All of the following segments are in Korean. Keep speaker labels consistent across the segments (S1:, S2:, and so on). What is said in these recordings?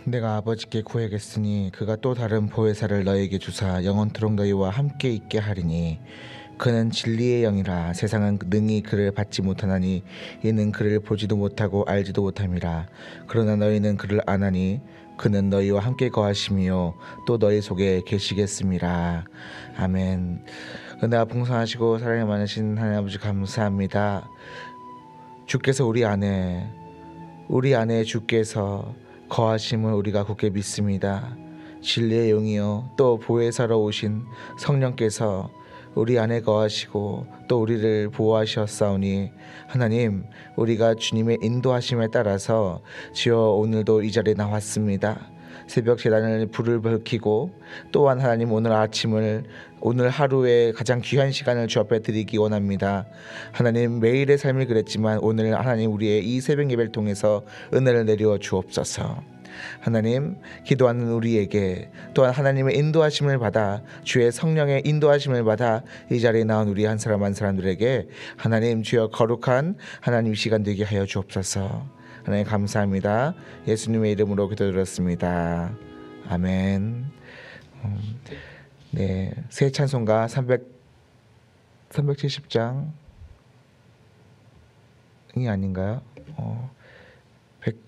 S1: 내가 아버지께 구하겠으니 그가 또 다른 보혜사를 너에게 주사 영원토록 너희와 함께 있게 하리니 그는 진리의 영이라. 세상은 능히 그를 받지 못하나니 이는 그를 보지도 못하고 알지도 못함이라. 그러나 너희는 그를 아나니 그는 너희와 함께 거하시며 또 너희 속에 계시겠습니다. 아멘. 은혜가 풍성하시고 사랑이 많으신 하나님 아버지 감사합니다. 주께서 우리 안에 주께서 거하심을 우리가 굳게 믿습니다. 진리의 영이요 또 보혜사로 오신 성령께서 우리 안에 거하시고 또 우리를 보호하셨사오니 하나님, 우리가 주님의 인도하심에 따라서 주여 오늘도 이 자리에 나왔습니다. 새벽 제단을 불을 밝히고 또한 하나님 오늘 하루의 가장 귀한 시간을 주 앞에 드리기 원합니다. 하나님, 매일의 삶을 그랬지만 오늘 하나님 우리의 이 새벽 예배를 통해서 은혜를 내려 주옵소서. 하나님, 기도하는 우리에게 또한 하나님의 인도하심을 받아 주의 성령의 인도하심을 받아 이 자리에 나온 우리 한 사람 한 사람들에게 하나님 주여 거룩한 하나님 시간 되게 하여 주옵소서. 하나님 감사합니다. 예수님의 이름으로 기도드렸습니다. 아멘. 네, 새 찬송가 370장이 아닌가요?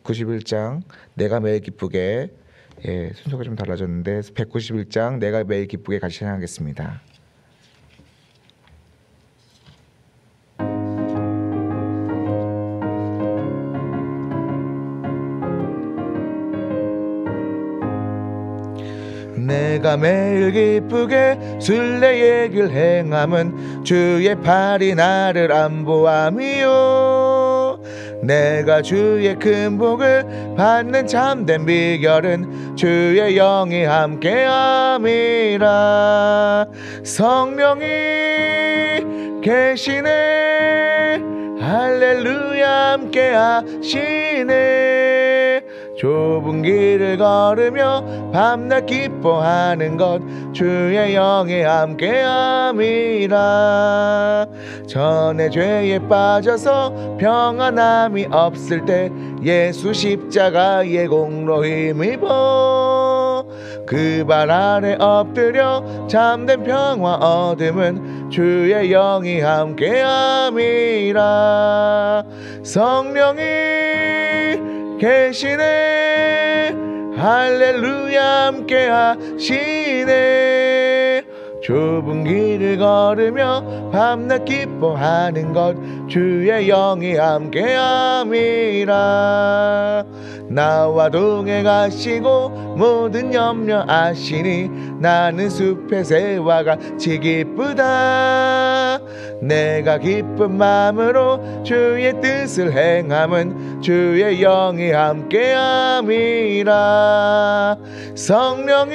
S1: 191장 내가 매일 기쁘게, 순서가 좀 달라졌는데 191장 내가 매일 기쁘게 같이 찬양하겠습니다. 내가 매일 기쁘게 순례의 길 행함은 주의 팔이 나를 안보함이요. 내가 주의 큰 복을 받는 참된 비결은 주의 영이 함께함이라. 성령이 계시네, 할렐루야 함께하시네. 좁은 길을 걸으며 밤낮 기뻐하는 것 주의 영이 함께함이라. 전에 죄에 빠져서 평안함이 없을 때 예수 십자가의 공로 힘입어 그 발 아래 엎드려 참된 평화 얻음은 주의 영이 함께함이라. 성령이 계시네, 할렐루야 함께하시네. 좁은 길을 걸으며 밤낮 기뻐하는 것 주의 영이 함께함이라. 나와 동행하시고 모든 염려 아시니 나는 숲의 새와 같이 기쁘다. 내가 기쁜 마음으로 주의 뜻을 행함은 주의 영이 함께함이라. 성령이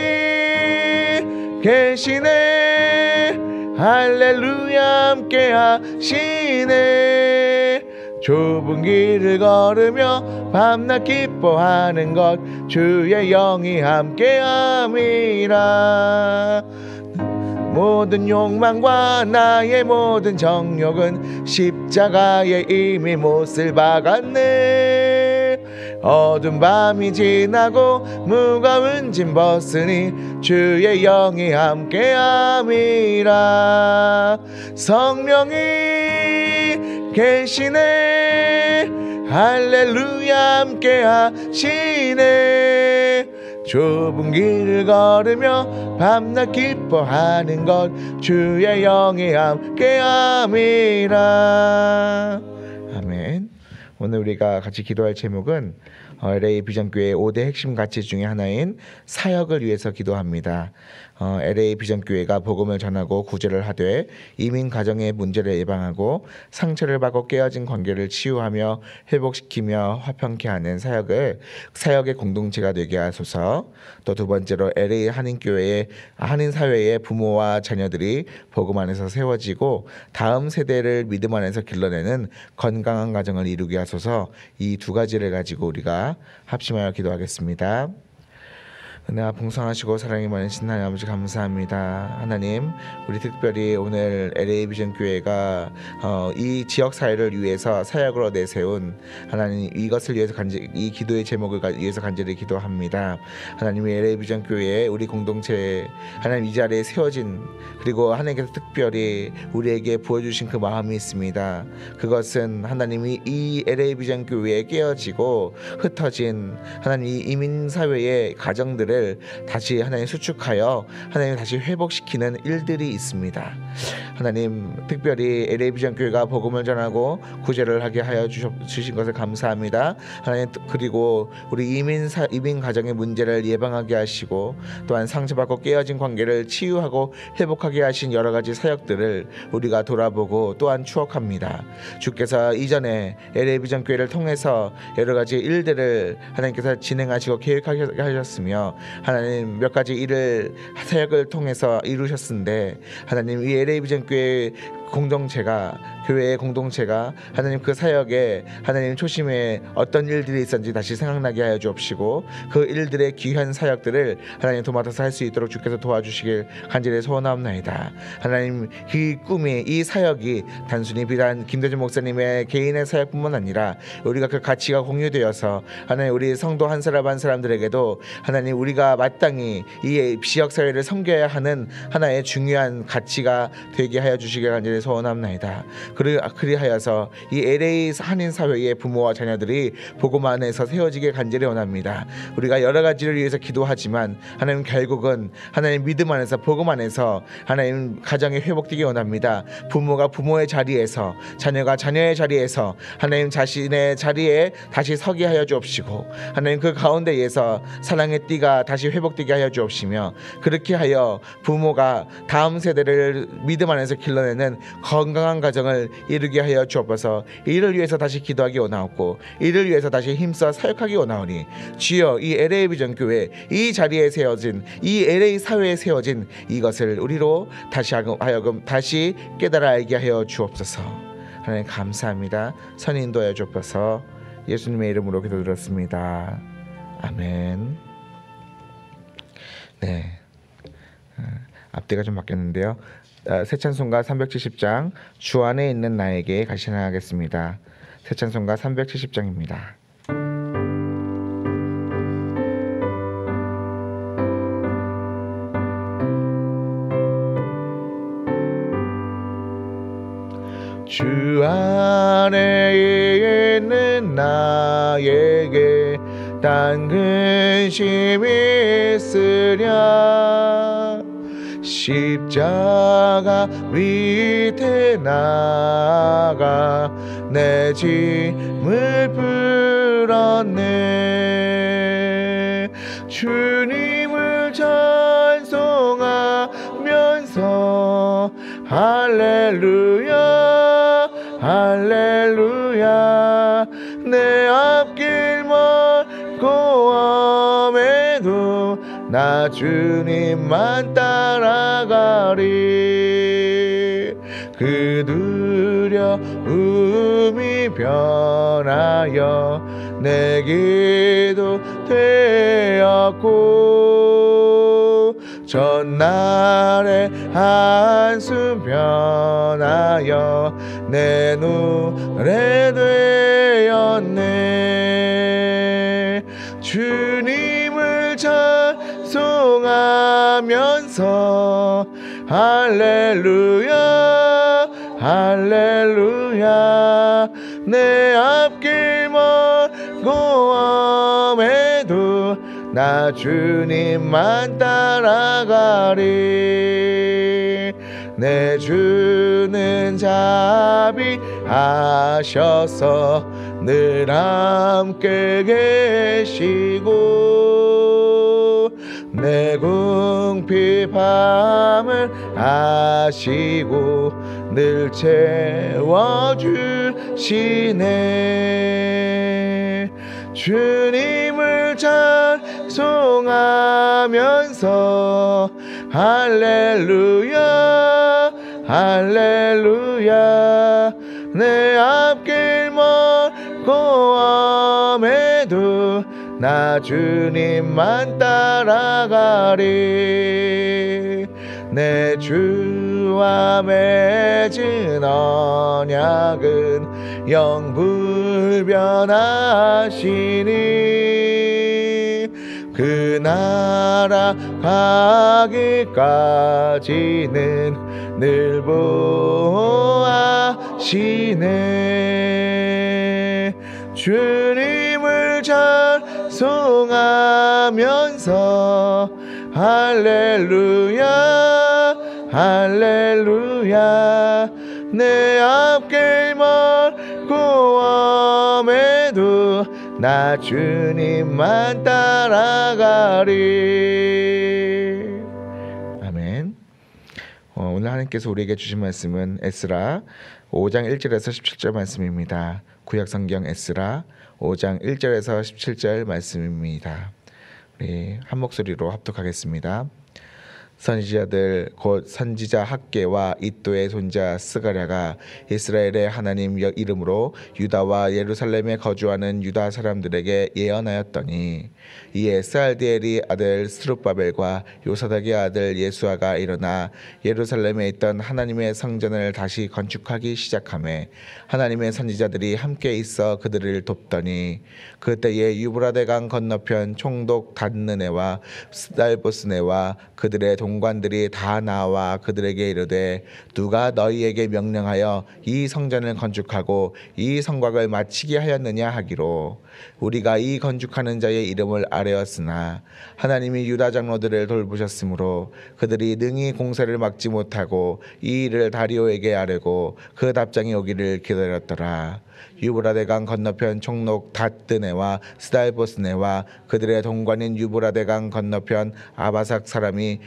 S1: 계시네, 할렐루야 함께하시네. 좁은 길을 걸으며 밤낮 기뻐하는 것 주의 영이 함께함이라. 모든 욕망과 나의 모든 정욕은 십자가에 이미 못을 박았네. 어두운 밤이 지나고 무거운 짐 벗으니 주의 영이 함께함이라. 성령이 계시네, 할렐루야 함께하시네. 좁은 길을 걸으며 밤낮 기뻐하는 것 주의 영이 함께함이라. 아멘. 오늘 우리가 같이 기도할 제목은 LA 비전교회의 5대 핵심 가치 중에 하나인 사역을 위해서 기도합니다. LA 비전교회가 복음을 전하고 구제를 하되 이민 가정의 문제를 예방하고 상처를 받고 깨어진 관계를 치유하며 회복시키며 화평케 하는 사역의 공동체가 되게 하소서. 또 두 번째로 LA 한인 사회의 부모와 자녀들이 복음 안에서 세워지고 다음 세대를 믿음 안에서 길러내는 건강한 가정을 이루게 하소서. 이 두 가지를 가지고 우리가 합심하여 기도하겠습니다. 은혜와 풍성하시고 사랑이 많으신 하나님 아버지 감사합니다. 하나님, 우리 특별히 오늘 LA 비전 교회가 이 지역 사회를 위해서 사역으로 내세운 하나님, 이것을 위해서 이 기도의 제목을 위해서 간절히 기도합니다. 하나님, LA 비전 교회 우리 공동체 하나님 이 자리에 세워진, 그리고 하나님께서 특별히 우리에게 부어주신 그 마음이 있습니다. 그것은 하나님이 이 LA 비전 교회에 깨어지고 흩어진 하나님 이 이민 사회의 가정들을 다시 하나님 수축하여 하나님 다시 회복시키는 일들이 있습니다. 하나님, 특별히 LA 비전 교회가 복음을 전하고 구제를 하게 하여 주신 것을 감사합니다. 하나님, 그리고 우리 이민 가정의 문제를 예방하게 하시고 또한 상처받고 깨어진 관계를 치유하고 회복하게 하신 여러 가지 사역들을 우리가 돌아보고 또한 추억합니다. 주께서 이전에 LA 비전 교회를 통해서 여러 가지 일들을 하나님께서 진행하시고 계획하셨으며 하나님 몇 가지 일을 사역을 통해서 이루셨는데, 하나님 이 LA 비전 교회 공동체가, 교회의 공동체가 하나님 그 사역에 하나님 초심에 어떤 일들이 있었는지 다시 생각나게 하여 주옵시고, 그 일들의 귀한 사역들을 하나님 도맡아서 할 수 있도록 주께서 도와주시길 간절히 소원하옵나이다. 하나님, 이 꿈이, 이 사역이 단순히 비단 김대중 목사님의 개인의 사역뿐만 아니라 우리가 그 가치가 공유되어서 하나님 우리 성도 한 사람 한 사람들에게도 하나님 우리가 마땅히 이 지역사회를 섬겨야 하는 하나의 중요한 가치가 되게 하여 주시길 간절히 소원합니다. 그리하여서 이 LA 한인 사회의 부모와 자녀들이 복음 안에서 세워지길 간절히 원합니다. 우리가 여러 가지를 위해서 기도하지만 하나님 결국은 하나님 믿음 안에서, 복음 안에서 하나님 가정이 회복되기 원합니다. 부모가 부모의 자리에서, 자녀가 자녀의 자리에서 하나님 자신의 자리에 다시 서게 하여 주옵시고, 하나님 그 가운데에서 사랑의 띠가 다시 회복되게 하여 주옵시며, 그렇게 하여 부모가 다음 세대를 믿음 안에서 길러내는 건강한 가정을 이루게 하여 주옵소서. 이를 위해서 다시 기도하기 원하옵고, 이를 위해서 다시 힘써 사역하기 원하오니, 주여 이 LA 비전 교회, 이 자리에 세워진, 이 LA 사회에 세워진 이것을 우리로 하여금 다시 깨달아 알게 하여 주옵소서. 하나님 감사합니다. 선인 인도하여 주옵소서. 예수님의 이름으로 기도드렸습니다. 아멘. 네, 앞뒤가 좀 바뀌었는데요. 새 찬송가 370장 주 안에 있는 나에게 같이 찬양하겠습니다. 새 찬송가 370장입니다. 주 안에 있는 나에게 딴 근심이 있으랴, 십자가 밑에 나가 내 짐을 풀었네. 주님을 찬송하면서 할렐루야 할렐루야, 내 앞길 멀고 엄해도 나 주님만 따라가리. 그 두려움이 변하여 내 기도 되었고, 전날의 한숨 변하여 내 노래 되었네. 주님을 찬송하면서 할렐루야 할렐루야, 내 앞길 멀고 엄해도 나 주님만 따라가리. 내 주는 자비하셔서 늘 함께 계시고, 내 궁핍함을 아시고 늘 채워주시네. 주님을 찬송하면서 할렐루야 할렐루야, 내 앞길 멀고 엄해도 나 주님만 따라가리. 내 주와 맺은 언약은 영불변하시니 그 나라 가기까지는 늘 보호하시네. 주님을 찬송하면서 할렐루야 할렐루야. 내 앞길 멀고 엄해도 나 주님만 따라가리. 아멘. 오늘 하나님께서 우리에게 주신 말씀은 에스라 5장 1절에서 17절 말씀입니다. 구약성경 에스라 5장 1절에서 17절 말씀입니다. 우리 한 목소리로 합독하겠습니다. 선지자들 곧 선지자 학개와 이도의 손자 스가랴가 이스라엘의 하나님 이름으로 유다와 예루살렘에 거주하는 유다 사람들에게 예언하였더니 이에 스알디엘이 아들 스룹바벨과 요사닥의 아들 예수아가 일어나 예루살렘에 있던 하나님의 성전을 다시 건축하기 시작하매 하나님의 선지자들이 함께 있어 그들을 돕더니 그때에 유브라데 강 건너편 총독 단느네와 스달보스네와 그들의 동관들이 다 나와 그들에게 이르되 누가 너희에게 명령하여 이 성전을 건축하고 이 성곽을 마치게 하였느냐 하기로 우리가 이 건축하는 자의 이름을 아뢰었으나 하나님이 유다 장로들을 돌보셨으므로 그들이 능히 공사를 막지 못하고 이 일을 다리오에게 아뢰고 그 답장이 오기를 기다렸더라. 유브라데 강 건너편 총독 닷드네와 스달보스네와 그들의 동관인 유브라데 강 건너편 아바삭 사람이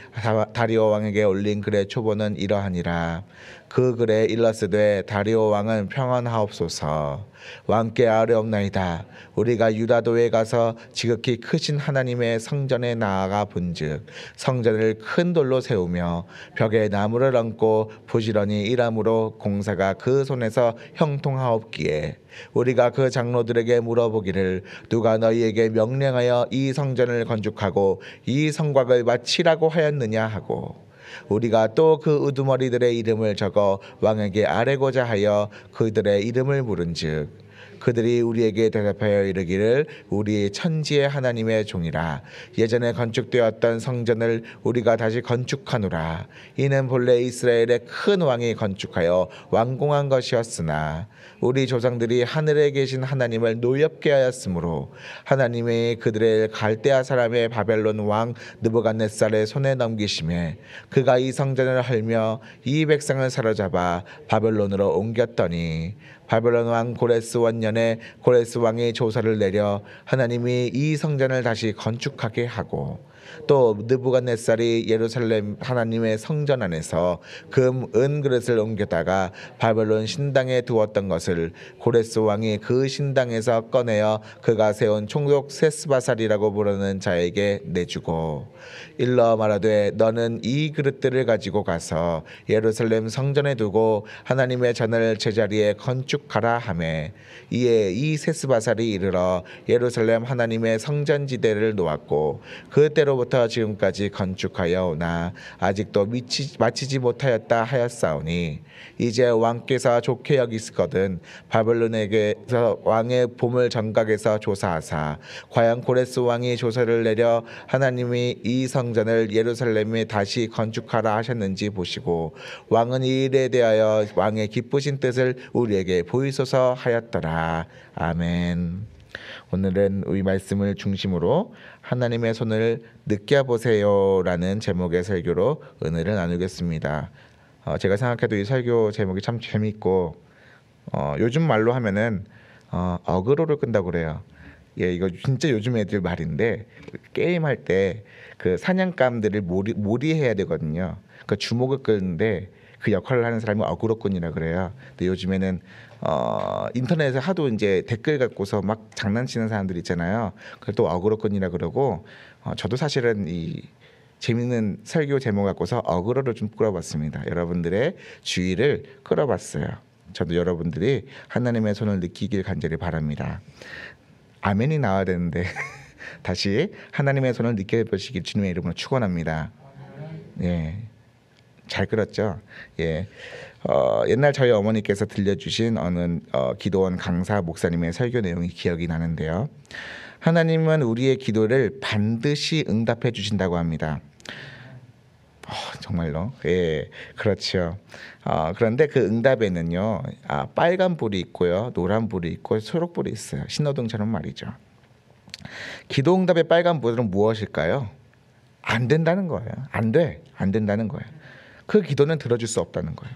S1: 다리오 왕에게 올린 글의 초본은 이러하니라. 그 글에 일러스되 다리오 왕은 평안하옵소서. 왕께 아뢰옵나이다. 우리가 유다도에 가서 지극히 크신 하나님의 성전에 나아가 본즉 성전을 큰 돌로 세우며 벽에 나무를 얹고 부지런히 일함으로 공사가 그 손에서 형통하옵기에 우리가 그 장로들에게 물어보기를 누가 너희에게 명령하여 이 성전을 건축하고 이 성곽을 마치라고 하였느냐 하고 우리가 또 그 우두머리들의 이름을 적어 왕에게 아뢰고자 하여 그들의 이름을 물은즉 그들이 우리에게 대답하여 이르기를 우리 천지의 하나님의 종이라. 예전에 건축되었던 성전을 우리가 다시 건축하노라. 이는 본래 이스라엘의 큰 왕이 건축하여 완공한 것이었으나 우리 조상들이 하늘에 계신 하나님을 노엽게 하였으므로 하나님이 그들의 갈대아 사람의 바벨론 왕 느부갓네살의 손에 넘기심에 그가 이 성전을 헐며 이 백성을 사로잡아 바벨론으로 옮겼더니 바벨론 왕 고레스 원년에 고레스 왕이 조사를 내려 하나님이 이 성전을 다시 건축하게 하고 또 느부갓네살이 예루살렘 하나님의 성전 안에서 금, 은 그릇을 옮겼다가 바벨론 신당에 두었던 것을 고레스 왕이 그 신당에서 꺼내어 그가 세운 총독 세스바살이라고 부르는 자에게 내주고 일러 말하되 너는 이 그릇들을 가지고 가서 예루살렘 성전에 두고 하나님의 전을 제자리에 건축하라 하매 이에 이 세스바살이 이르러 예루살렘 하나님의 성전지대를 놓았고 그때로부터 지금까지 건축하여 오나 아직도 마치지 못하였다 하였사오니 이제 왕께서 좋게 여기시거든 바벨론에게서 왕의 보물 정각에서 조사하사 과연 고레스 왕이 조사를 내려 하나님이 이 성전을 예루살렘에 다시 건축하라 하셨는지 보시고 왕은 이 일에 대하여 왕의 기쁘신 뜻을 우리에게 보이소서 하였더라. 아멘. 오늘은 이 말씀을 중심으로 하나님의 손을 느껴보세요라는 제목의 설교로 은혜를 나누겠습니다. 제가 생각해도 이 설교 제목이 참 재밌고 요즘 말로 하면은 어그로를 끈다고 그래요. 예, 이거 진짜 요즘 애들 말인데 게임할 때 그 사냥감들을 몰이해야 되거든요. 그 주목을 끄는데 그 역할을 하는 사람이 어그로꾼이라 그래요. 근데 요즘에는 인터넷에 하도 이제 댓글 갖고서 막 장난치는 사람들 있잖아요. 그걸 또 어그로꾼이라 그러고 저도 사실은 이 재밌는 설교 제목 갖고서 어그로를 좀 끌어봤습니다. 여러분들의 주의를 끌어봤어요. 저도 여러분들이 하나님의 손을 느끼길 간절히 바랍니다. 아멘이 나와야 되는데 다시 하나님의 손을 느껴보시길 주님의 이름으로 축원합니다. 예, 잘 끌었죠. 예, 옛날 저희 어머니께서 들려주신 어느 기도원 강사 목사님의 설교 내용이 기억이 나는데요. 하나님은 우리의 기도를 반드시 응답해 주신다고 합니다. 정말로? 예, 그렇죠. 그런데 그 응답에는요, 빨간 불이 있고요, 노란 불이 있고 초록 불이 있어요. 신호등처럼 말이죠. 기도 응답의 빨간 불은 무엇일까요? 안 된다는 거예요. 안 된다는 거예요. 그 기도는 들어줄 수 없다는 거예요.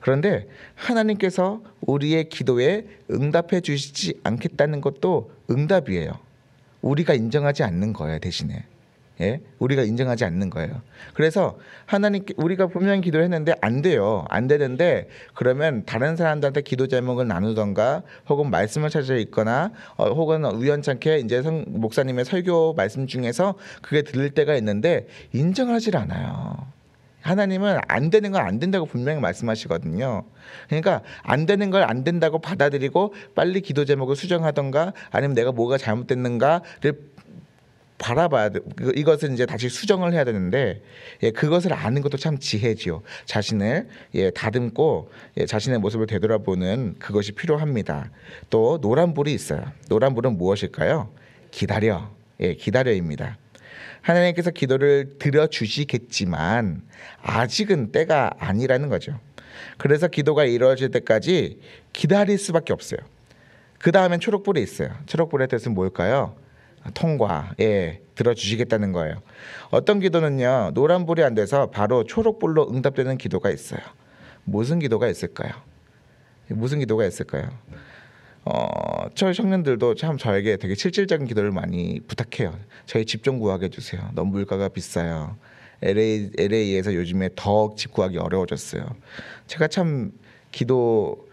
S1: 그런데 하나님께서 우리의 기도에 응답해 주시지 않겠다는 것도 응답이에요. 우리가 인정하지 않는 거예요, 대신에. 예? 우리가 인정하지 않는 거예요. 그래서 하나님께 우리가 분명히 기도를 했는데 안 돼요. 안 되는데 그러면 다른 사람들한테 기도 제목을 나누던가 혹은 말씀을 찾아 읽거나 혹은 우연찮게 이제 목사님의 설교 말씀 중에서 그게 들릴 때가 있는데 인정하지 않아요. 하나님은 안 되는 건 안 된다고 분명히 말씀하시거든요. 그러니까 안 되는 걸 안 된다고 받아들이고 빨리 기도 제목을 수정하던가 아니면 내가 뭐가 잘못됐는가를 바라봐야 돼. 이것을 이제 다시 수정을 해야 되는데 그것을 아는 것도 참 지혜지요. 자신을 다듬고 자신의 모습을 되돌아보는 그것이 필요합니다. 또 노란불이 있어요. 노란불은 무엇일까요? 기다려입니다. 하나님께서 기도를 들어주시겠지만 아직은 때가 아니라는 거죠. 그래서 기도가 이루어질 때까지 기다릴 수밖에 없어요. 그 다음엔 초록불이 있어요. 초록불의 뜻은 뭘까요? 통과, 들어주시겠다는 거예요. 어떤 기도는요, 노란불이 안 돼서 바로 초록불로 응답되는 기도가 있어요. 무슨 기도가 있을까요? 저희 청년들도 참 저에게 되게 실질적인 기도를 많이 부탁해요. 저희 집 좀 구하게 해주세요. 너무 물가가 비싸요. LA에서 요즘에 더 집 구하기 어려워졌어요. 제가 참 기도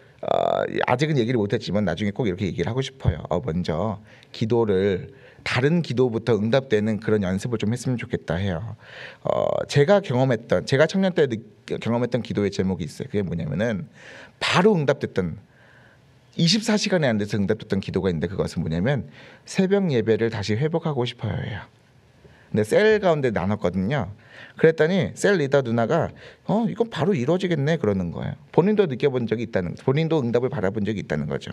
S1: 아직은 얘기를 못했지만 나중에 꼭 이렇게 얘기를 하고 싶어요. 먼저 기도를 다른 기도부터 응답되는 그런 연습을 좀 했으면 좋겠다 해요. 제가 청년 때 경험했던 기도의 제목이 있어요. 그게 뭐냐면은 바로 응답됐던 24시간에 안 돼서 응답됐던 기도가 있는데 그것은 뭐냐면 새벽 예배를 다시 회복하고 싶어요 해요. 근데 셀 가운데 나눴거든요. 그랬더니 셀 리더 누나가 이건 바로 이루어지겠네 그러는 거예요. 본인도 느껴본 적이 있다는, 본인도 응답을 바라본 적이 있다는 거죠.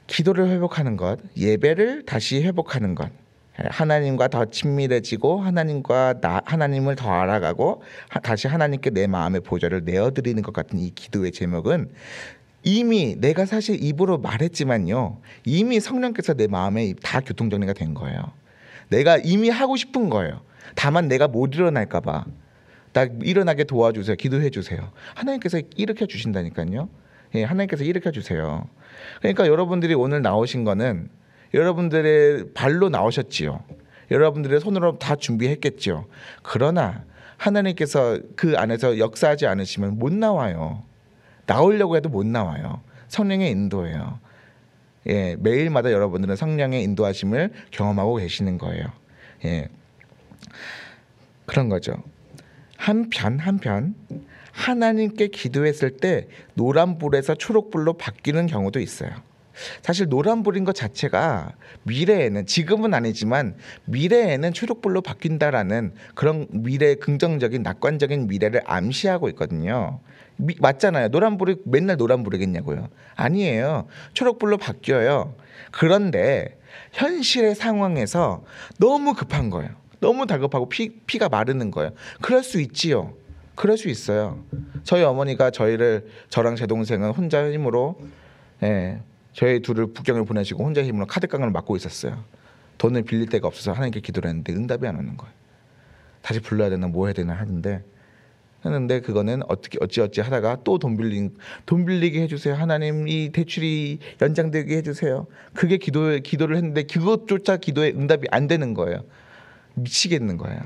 S1: 기도를 회복하는 것, 예배를 다시 회복하는 것, 하나님과 더 친밀해지고 하나님을 더 알아가고 다시 하나님께 내 마음의 보좌를 내어드리는 것 같은 이 기도의 제목은 이미 내가 사실 입으로 말했지만요, 이미 성령께서 내 마음에 다 교통정리가 된 거예요. 내가 이미 하고 싶은 거예요. 다만 내가 못 일어날까 봐. 나 일어나게 도와주세요. 기도해 주세요. 하나님께서 일으켜 주신다니까요. 하나님께서 일으켜 주세요. 그러니까 여러분들이 오늘 나오신 거는 여러분들의 발로 나오셨지요. 여러분들의 손으로 다 준비했겠지요. 그러나 하나님께서 그 안에서 역사하지 않으시면 못 나와요. 나오려고 해도 못 나와요. 성령의 인도예요. 매일마다 여러분들은 성령의 인도하심을 경험하고 계시는 거예요. 그런 거죠. 한편 하나님께 기도했을 때 노란불에서 초록불로 바뀌는 경우도 있어요. 사실 노란불인 것 자체가 미래에는, 지금은 아니지만 미래에는 초록불로 바뀐다라는 그런 미래, 긍정적인 낙관적인 미래를 암시하고 있거든요. 맞잖아요. 노란불이 맨날 노란불이겠냐고요. 아니에요. 초록불로 바뀌어요. 그런데 현실의 상황에서 너무 급한 거예요. 너무 다급하고 피가 마르는 거예요. 그럴 수 있지요. 그럴 수 있어요. 저희 어머니가 저랑 제 동생은 혼자 힘으로 저희 둘을 북경을 보내시고 혼자 힘으로 카드깡을 맡고 있었어요. 돈을 빌릴 데가 없어서 하나님께 기도를 했는데 응답이 안 오는 거예요. 다시 불러야 되나 뭐 해야 되나 했는데 그거는 어찌 하다가 또 돈 빌리게 해주세요. 하나님 이 대출이 연장되게 해주세요. 그게 기도를 했는데 그것조차 기도에 응답이 안 되는 거예요. 미치겠는 거예요.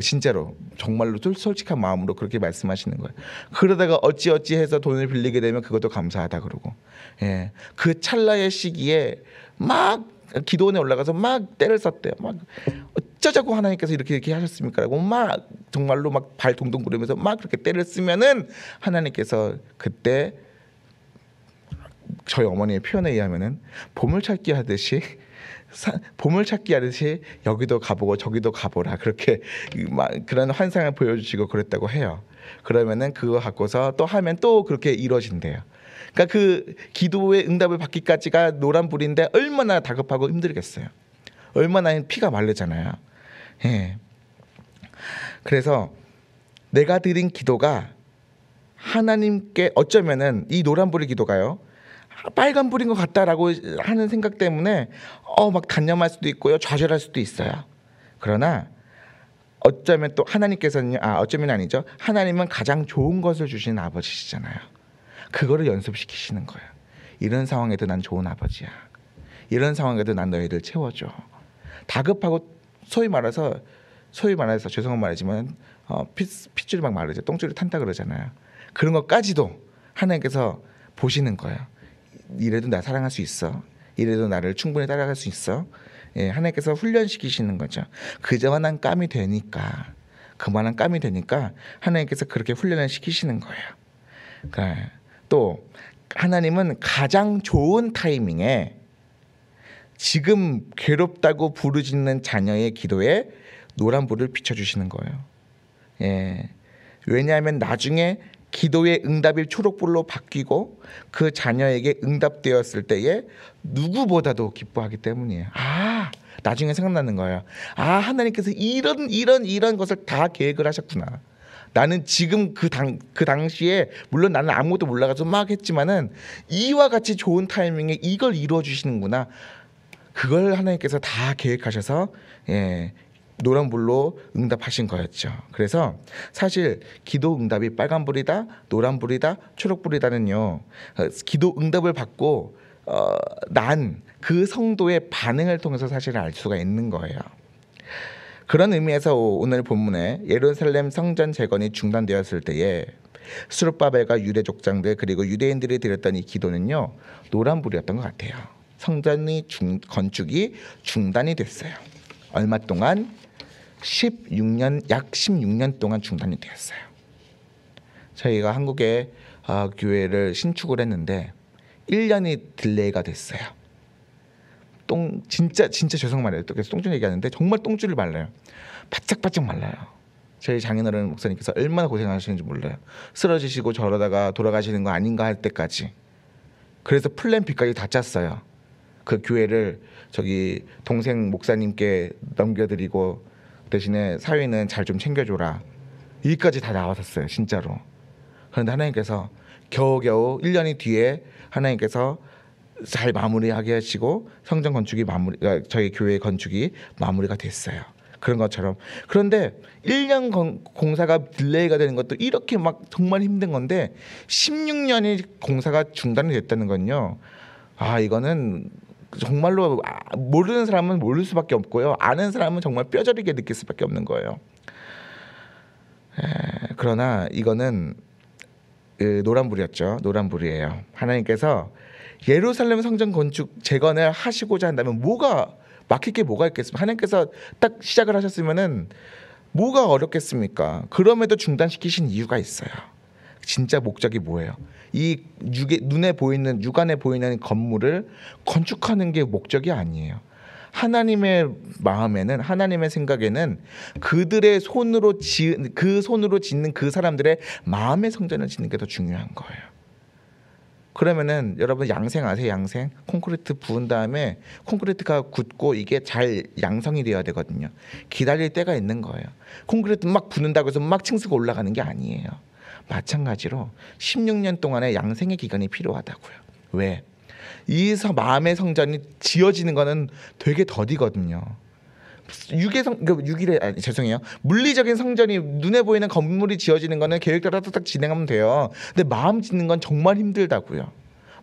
S1: 진짜로 정말로 솔직한 마음으로 그렇게 말씀하시는 거예요. 그러다가 어찌해서 돈을 빌리게 되면 그것도 감사하다 그러고, 그 찰나의 시기에 막 기도원에 올라가서 막 때를 썼대요. 막 어쩌자고 하나님께서 이렇게 하셨습니까라고 막 정말로 막 발 동동 구르면서 막 그렇게 때를 쓰면은 하나님께서 그때 저희 어머니의 표현에 의하면은 보물찾기 하듯이 보물찾기 하듯이 여기도 가보고 저기도 가보라 그렇게 그런 환상을 보여주시고 그랬다고 해요. 그러면은 그거 갖고서 또 하면 또 그렇게 이루어진대요. 그러니까 그 기도의 응답을 받기까지가 노란불인데 얼마나 다급하고 힘들겠어요. 얼마나 피가 마르잖아요. 예. 그래서 내가 드린 기도가 하나님께 어쩌면은 이 노란불의 기도가요 빨간불인 것 같다라고 하는 생각 때문에 막 단념할 수도 있고요, 좌절할 수도 있어요. 그러나 어쩌면 또 하나님께서는 어쩌면 아니죠. 하나님은 가장 좋은 것을 주시는 아버지시잖아요. 그거를 연습시키시는 거예요. 이런 상황에도 난 좋은 아버지야. 이런 상황에도 난 너희들 채워줘. 다급하고 소위 말해서 죄송한 말이지만 핏줄이 막 마르죠. 똥줄이 탄다 그러잖아요. 그런 것까지도 하나님께서 보시는 거예요. 이래도 나 사랑할 수 있어. 이래도 나를 충분히 따라갈 수 있어. 예, 하나님께서 훈련시키시는 거죠. 그만한 깜이 되니까 하나님께서 그렇게 훈련을 시키시는 거예요. 그러니까 또 하나님은 가장 좋은 타이밍에 지금 괴롭다고 부르짖는 자녀의 기도에 노란불을 비춰주시는 거예요. 예. 왜냐하면 나중에 기도의 응답이 초록불로 바뀌고 그 자녀에게 응답되었을 때에 누구보다도 기뻐하기 때문이에요. 나중에 생각나는 거예요. 하나님께서 이런 것을 다 계획을 하셨구나. 나는 지금 그 당시에 물론 나는 아무것도 몰라가지고 막 했지만은 이와 같이 좋은 타이밍에 이걸 이루어 주시는구나. 그걸 하나님께서 다 계획하셔서 노란불로 응답하신 거였죠. 그래서 사실 기도 응답이 빨간불이다, 노란불이다, 초록불이다는요, 기도 응답을 받고 난 그 성도의 반응을 통해서 사실 알 수가 있는 거예요. 그런 의미에서 오늘 본문에 예루살렘 성전 재건이 중단되었을 때에 스룹바벨과 유대 족장들 그리고 유대인들이 드렸던 이 기도는요 노란불이었던 것 같아요. 성전이 건축이 중단이 됐어요. 얼마 동안? 약 16년 동안 중단이 되었어요. 저희가 한국에 교회를 신축을 했는데 1년이 딜레이가 됐어요. 진짜 죄송 말이에요. 또 계속 똥줄 얘기하는데 정말 똥줄을 말라요. 바짝바짝 말라요. 저희 장인어른 목사님께서 얼마나 고생하시는지 몰라요. 쓰러지시고 저러다가 돌아가시는 거 아닌가 할 때까지. 그래서 플랜 B까지 다 짰어요. 그 교회를 저기 동생 목사님께 넘겨드리고 대신에 사위는 잘 좀 챙겨줘라. 여기까지 다 나왔었어요. 진짜로. 그런데 하나님께서 겨우겨우 1년이 뒤에 하나님께서 잘 마무리하게 하시고 성전 건축이 저희 교회 건축이 마무리가 됐어요. 그런 것처럼. 그런데 1년 공사가 딜레이가 되는 것도 이렇게 막 정말 힘든 건데 16년이 공사가 중단이 됐다는 건요. 이거는 정말로 모르는 사람은 모를 수밖에 없고요. 아는 사람은 정말 뼈저리게 느낄 수밖에 없는 거예요. 그러나 이거는 노란불이었죠. 노란불이에요. 하나님께서 예루살렘 성전 건축 재건을 하시고자 한다면 막힐 게 뭐가 있겠습니까? 하나님께서 딱 시작을 하셨으면은 뭐가 어렵겠습니까? 그럼에도 중단시키신 이유가 있어요. 진짜 목적이 뭐예요? 이 눈에 보이는 육안에 보이는 건물을 건축하는 게 목적이 아니에요. 하나님의 마음에는 하나님의 생각에는 그들의 손으로 짓는 그 사람들의 마음의 성전을 짓는 게 더 중요한 거예요. 그러면은 여러분 양생 아세요? 양생 콘크리트 부은 다음에 콘크리트가 굳고 이게 잘 양성이 되어야 되거든요. 기다릴 때가 있는 거예요. 콘크리트 막 부는다고 해서 막 층수가 올라가는 게 아니에요. 마찬가지로 16년 동안의 양생의 기간이 필요하다고요. 왜? 이 마음의 성전이 지어지는 거는 되게 더디거든요. 물리적인 성전이 눈에 보이는 건물이 지어지는 거는 계획대로 딱딱 진행하면 돼요. 근데 마음 짓는 건 정말 힘들다고요.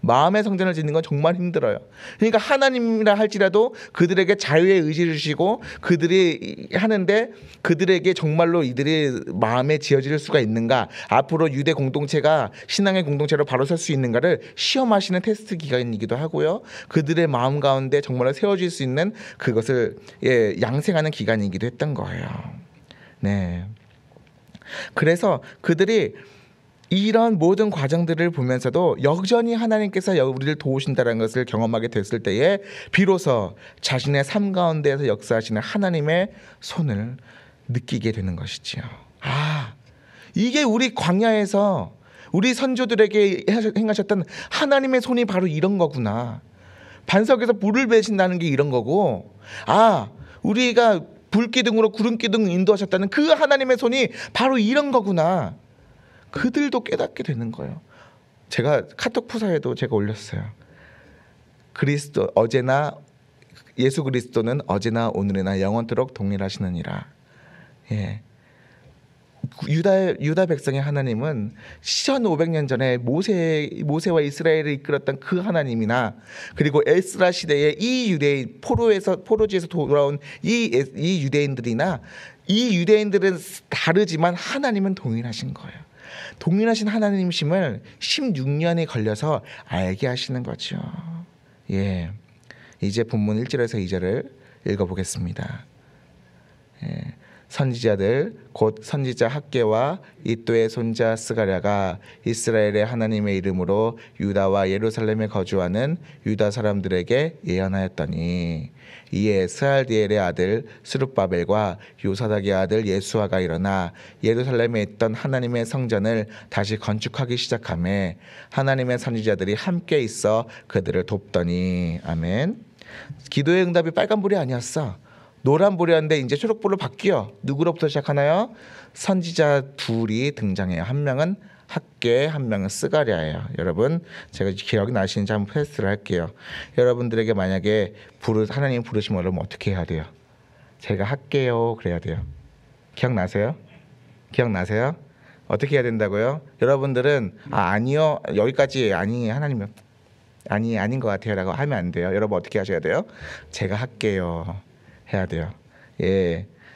S1: 마음의 성전을 짓는 건 정말 힘들어요. 그러니까 하나님이라 할지라도 그들에게 자유의 의지를 주시고 그들이 하는데 그들에게 정말로 이들이 마음에 지어질 수가 있는가, 앞으로 유대 공동체가 신앙의 공동체로 바로 설 수 있는가를 시험하시는 테스트 기간이기도 하고요. 그들의 마음 가운데 정말로 세워질 수 있는 그것을 양생하는 기간이기도 했던 거예요. 네. 그래서 그들이 이런 모든 과정들을 보면서도 여전히 하나님께서 우리를 도우신다는 것을 경험하게 됐을 때에 비로소 자신의 삶 가운데에서 역사하시는 하나님의 손을 느끼게 되는 것이지요. 이게 우리 광야에서 우리 선조들에게 행하셨던 하나님의 손이 바로 이런 거구나. 반석에서 불을 배신다는 게 이런 거고, 우리가 불기둥으로 구름기둥 인도하셨다는 그 하나님의 손이 바로 이런 거구나. 그들도 깨닫게 되는 거예요. 제가 카톡 푸사에도 제가 올렸어요. 예수 그리스도는 어제나 오늘이나 영원토록 동일하시느니라. 유다 백성의 하나님은 1500년 전에 모세와 이스라엘을 이끌었던 그 하나님이나, 그리고 에스라 시대에 이 유대인 포로지에서 돌아온 이 유대인들이나, 이 유대인들은 다르지만 하나님은 동일하신 거예요. 동일하신 하나님이심을 16년이 걸려서 알게 하시는 거죠. 이제 본문 1절에서 2절을 읽어보겠습니다. 선지자들 곧 선지자 학개와 이또의 손자 스가랴가 이스라엘의 하나님의 이름으로 유다와 예루살렘에 거주하는 유다 사람들에게 예언하였더니, 이에 스알디엘의 아들 스룹바벨과 요사닥의 아들 예수아가 일어나 예루살렘에 있던 하나님의 성전을 다시 건축하기 시작하매 하나님의 선지자들이 함께 있어 그들을 돕더니. 아멘. 기도의 응답이 빨간불이 아니었어. 노란불이었는데 이제 초록불로 바뀌어. 누구로부터 시작하나요? 선지자 둘이 등장해요. 한 명은 학개, 한 명은 스가랴예요. 여러분, 제가 기억이 나시는지 한번 테스트를 할게요. 여러분들에게 만약에 하나님 부르시면 여러분 어떻게 해야 돼요? 제가 할게요 그래야 돼요. 기억나세요? 어떻게 해야 된다고요? 여러분들은 아니요, 여기까지 하나님 아닌 것 같아요 라고 하면 안 돼요. 여러분 어떻게 하셔야 돼요? 제가 할게요 해야 돼요.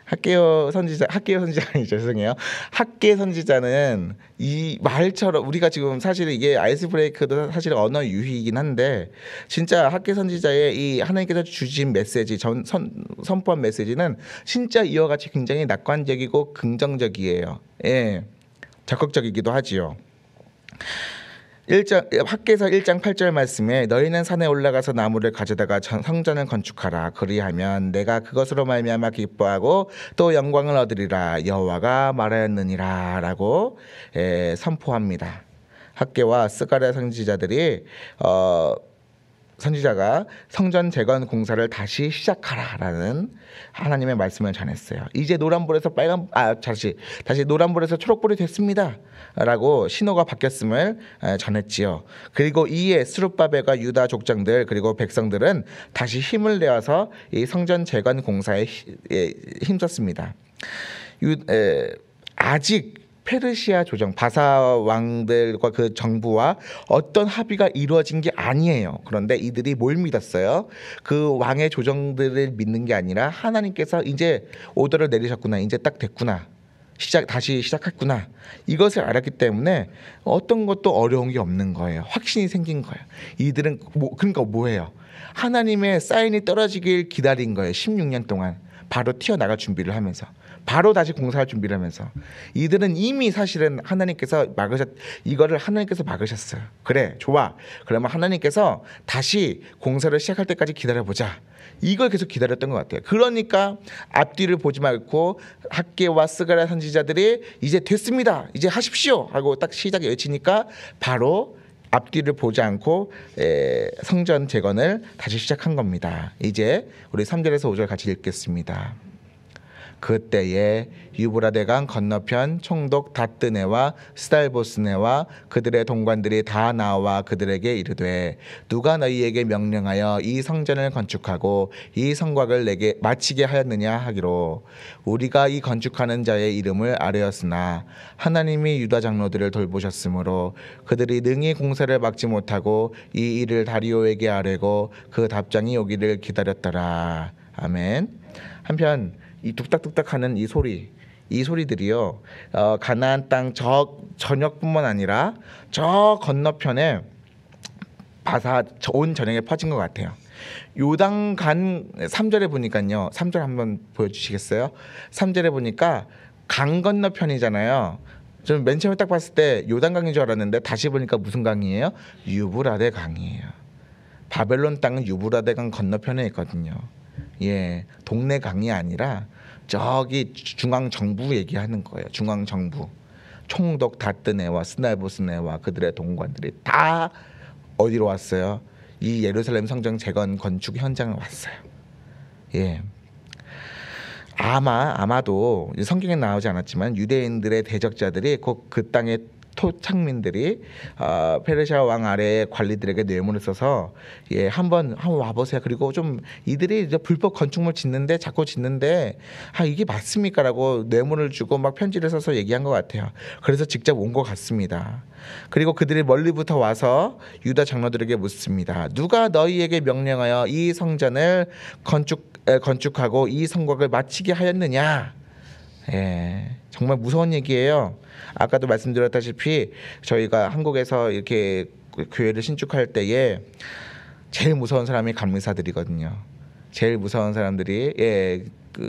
S1: 학개요 선지자는 죄송해요. 학개 선지자는 이 말처럼, 우리가 지금 사실 이게 아이스 브레이크도 사실 언어 유희이긴 한데, 진짜 학개 선지자의 이 하나님께서 주신 메시지, 선포한 메시지는 진짜 이와 같이 굉장히 낙관적이고 긍정적이에요. 적극적이기도 하지요. 학개서 1장 8절 말씀에 너희는 산에 올라가서 나무를 가져다가 성전을 건축하라. 그리하면 내가 그것으로 말미암아 기뻐하고 또 영광을 얻으리라. 여호와가 말하였느니라 라고 선포합니다. 학개와 스가랴 선지자가 성전 재건 공사를 다시 시작하라라는 하나님의 말씀을 전했어요. 이제 노란불에서 다시 노란불에서 초록불이 됐습니다라고 신호가 바뀌었음을 전했지요. 그리고 이에 스룹바벨과 유다 족장들 그리고 백성들은 다시 힘을 내어서 이 성전 재건 공사에 힘썼습니다. 아직 페르시아 조정, 바사 왕들과 그 정부와 어떤 합의가 이루어진 게 아니에요. 그런데 이들이 뭘 믿었어요? 그 왕의 조정들을 믿는 게 아니라 하나님께서 이제 오더를 내리셨구나, 이제 딱 됐구나, 다시 시작했구나, 이것을 알았기 때문에 어떤 것도 어려운 게 없는 거예요. 확신이 생긴 거예요. 이들은 그러니까 뭐예요? 하나님의 사인이 떨어지길 기다린 거예요. 16년 동안 바로 튀어나갈 준비를 하면서, 바로 다시 공사할 준비를 하면서. 이들은 이미 사실은 이거를 하나님께서 막으셨어요. 그래, 좋아. 그러면 하나님께서 다시 공사를 시작할 때까지 기다려보자. 이걸 계속 기다렸던 것 같아요. 그러니까 앞뒤를 보지 말고 학개와 스가랴 선지자들이 이제 됐습니다, 이제 하십시오 하고 딱 시작에 외치니까 바로 앞뒤를 보지 않고 성전 재건을 다시 시작한 겁니다. 이제 우리 3절에서 5절 같이 읽겠습니다. 그때에 유브라데강 건너편 총독 다뜨네와 스달보스네와 그들의 동관들이 다 나와 그들에게 이르되, 누가 너희에게 명령하여 이 성전을 건축하고 이 성곽을 내게 마치게 하였느냐 하기로, 우리가 이 건축하는 자의 이름을 아뢰었으나 하나님이 유다 장로들을 돌보셨으므로 그들이 능히 공사를 막지 못하고 이 일을 다리오에게 아뢰고 그 답장이 오기를 기다렸더라. 아멘. 한편 이 뚝딱뚝딱하는 이 소리들이요, 가나안 땅 전역뿐만 아니라 저 건너편에 바사 온 전역에 퍼진 것 같아요. 요단간 3절에 보니까요, 3절 한번 보여주시겠어요? 3절에 보니까 강 건너편이잖아요. 저는 맨 처음에 딱 봤을 때 요단강인 줄 알았는데 다시 보니까 무슨 강이에요? 유브라데 강이에요. 바벨론 땅은 유브라데 강 건너편에 있거든요. 예, 동네 강이 아니라 저기 중앙 정부 얘기하는 거예요. 중앙 정부. 총독 다뜨네와 스나보스네와 그들의 동관들이 다 어디로 왔어요? 이 예루살렘 성전 재건 건축 현장에 왔어요. 예. 아마도 성경에 나오지 않았지만 유대인들의 대적자들이 곧 그 땅의 토착민들이 페르시아 왕 아래의 관리들에게 뇌물을 써서 예 한번 와보세요. 그리고 좀 이들이 이제 불법 건축물 짓는데 자꾸 짓는데 이게 맞습니까라고 뇌물을 주고 막 편지를 써서 얘기한 것 같아요. 그래서 직접 온 것 같습니다. 그리고 그들이 멀리부터 와서 유다 장로들에게 묻습니다. 누가 너희에게 명령하여 이 성전을 건축하고 이 성곽을 마치게 하였느냐? 예, 정말 무서운 얘기예요. 아까도 말씀드렸다시피 저희가 한국에서 이렇게 교회를 신축할 때에 제일 무서운 사람이 감리사들이거든요. 제일 무서운 사람들이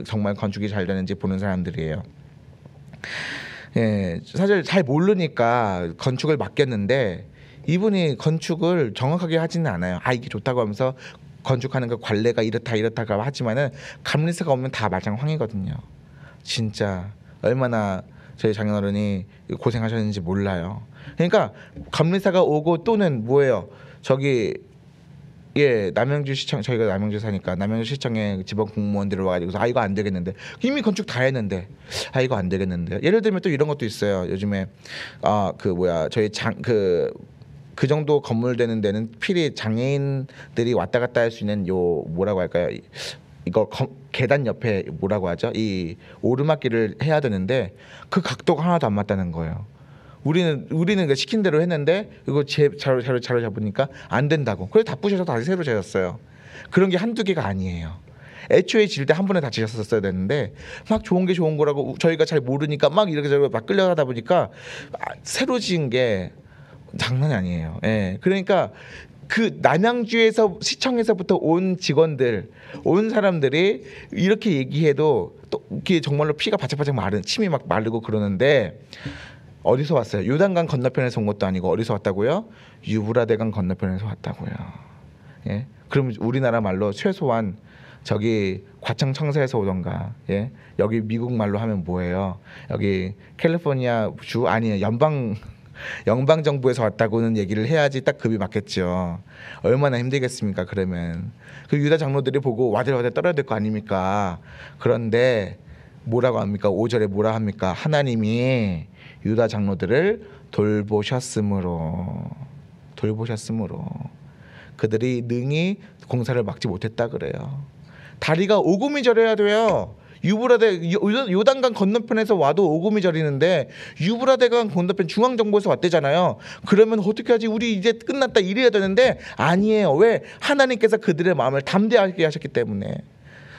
S1: 정말 건축이 잘 되는지 보는 사람들이에요. 예, 사실 잘 모르니까 건축을 맡겼는데 이분이 건축을 정확하게 하지는 않아요. 이게 좋다고 하면서 건축하는 그 관례가 이렇다고 하지만은 감리사가 오면 다 말짱황이거든요. 진짜 얼마나 저희 장인어른이 고생하셨는지 몰라요. 그러니까 감리사가 오고 또는 뭐예요? 저기 남양주시청, 저희가 남양주 사니까 남양주시청에 지방 공무원들이 와가지고 이거 안 되겠는데 이미 건축 다 했는데 이거 안 되겠는데 예를 들면 또 이런 것도 있어요. 요즘에 저희 그 정도 건물 되는 데는 필히 장애인들이 왔다 갔다 할 수 있는 뭐라고 할까요? 이거 계단 옆에 뭐라고 하죠? 이 오르막길을 해야 되는데 그 각도가 하나도 안 맞다는 거예요. 우리는 시킨 대로 했는데 이거 자료 잡으니까 안 된다고. 그래서 다 부셔서 다시 새로 재었어요. 그런 게 한두 개가 아니에요. 애초에 질 때 한 번에 다 지셨었어야 되는데 막 좋은 게 좋은 거라고 저희가 잘 모르니까 막 이렇게 저렇게 막 끌려가다 보니까 새로 지은 게 장난이 아니에요. 예. 그러니까 그 남양주에서 시청에서부터 온 직원들, 온 사람들이 이렇게 얘기해도 또 이게 정말로 피가 바짝바짝 마른 침이 막 마르고 그러는데 어디서 왔어요? 요단강 건너편에서 온 것도 아니고 어디서 왔다고요? 유브라데강 건너편에서 왔다고요. 예? 그럼 우리나라 말로 최소한 저기 과천 청사에서 오던가, 예? 여기 미국 말로 하면 뭐예요? 여기 캘리포니아 주 아니에요, 연방 정부에서 왔다고는 얘기를 해야지 딱 급이 맞겠죠. 얼마나 힘들겠습니까? 그러면 그 유다 장로들이 보고 와들와들 떨어야 될 거 아닙니까? 그런데 뭐라고 합니까? 5절에 뭐라 합니까? 하나님이 유다 장로들을 돌보셨으므로 그들이 능히 공사를 막지 못했다 그래요. 다리가 오금이 저려야 돼요. 요단강 건너편에서 와도 오금이 저리는데 유브라데강 건너편 중앙정부에서 왔대잖아요. 그러면 어떻게 하지? 우리 이제 끝났다 이래야 되는데 아니에요. 왜? 하나님께서 그들의 마음을 담대하게 하셨기 때문에.